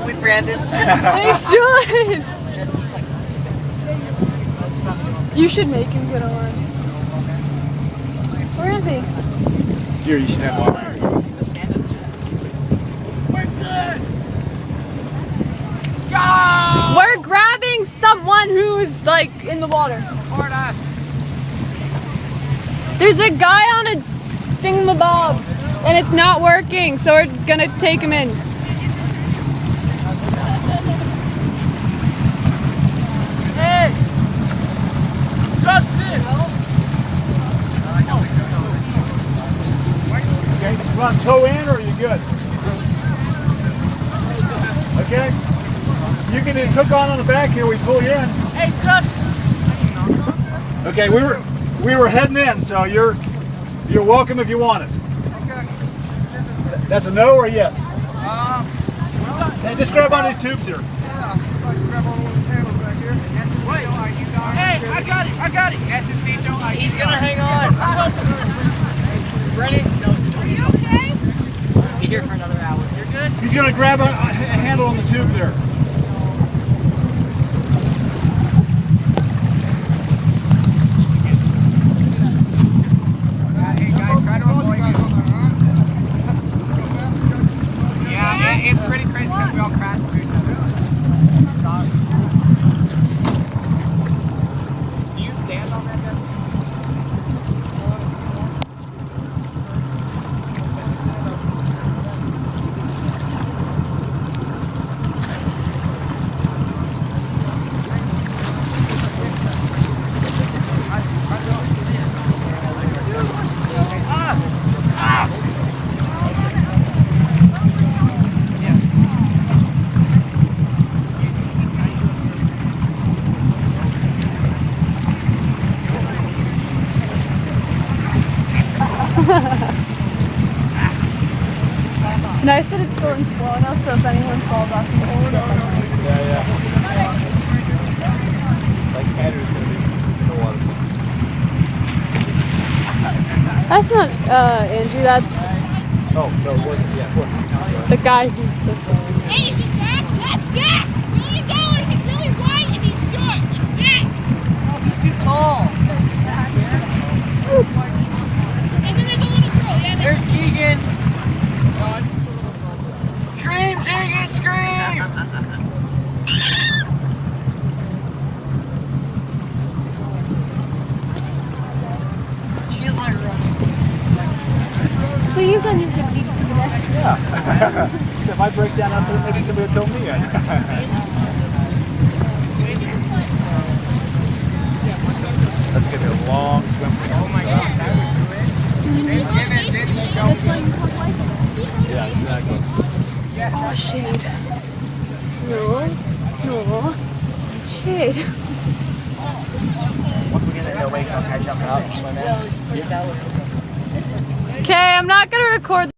With Brandon. They should. Jet ski's like You should make him get on. Where is he? Here, you should have one. it's a stand-up jet ski. We're good! We're grabbing someone who's like in the water. Support us! There's a guy on a thingamabob and it's not working, so we're gonna take him in. Hey! Justin! Okay, you want to tow in or are you good? Okay? You can just hook on the back here, we pull you in. Hey, Justin! Okay, we were heading in, so you're welcome if you want it. Okay. That's a no or a yes? Well, Hey, just grab on these tubes here. yeah, I can grab on one of these handles back here. Wait, hey, I got it! He's gonna hang on. Brennan, no. Are you okay? Be here for another hour. You're good? He's going to grab a handle on the tube there. Hey, guys, try to avoid you. Yeah, it's pretty crazy because we all crashed into each other. Do you stand on that, Justin? It's nice that it's going slow enough so if anyone falls off the board. Yeah. Like Andrew's going to be in the water. That's not Andrew, that's Oh, no, what? Yeah, what? the guy who's the Hey, is it Zach? That's Zach! Really going! He's really white and he's short! It's Zach! Oh, he's too tall. And then there's a little girl, yeah, There's Tegan. Scream, Tegan, scream! She is like running. So you can use the beat to the next. Yeah. If I break down out there, maybe somebody will tell me. That's going to be a long swim. Oh my gosh. Yeah, exactly. Oh, shade. No. Shade. Once we get in the wakes, I'll catch up out and swim in. Okay, I'm not gonna record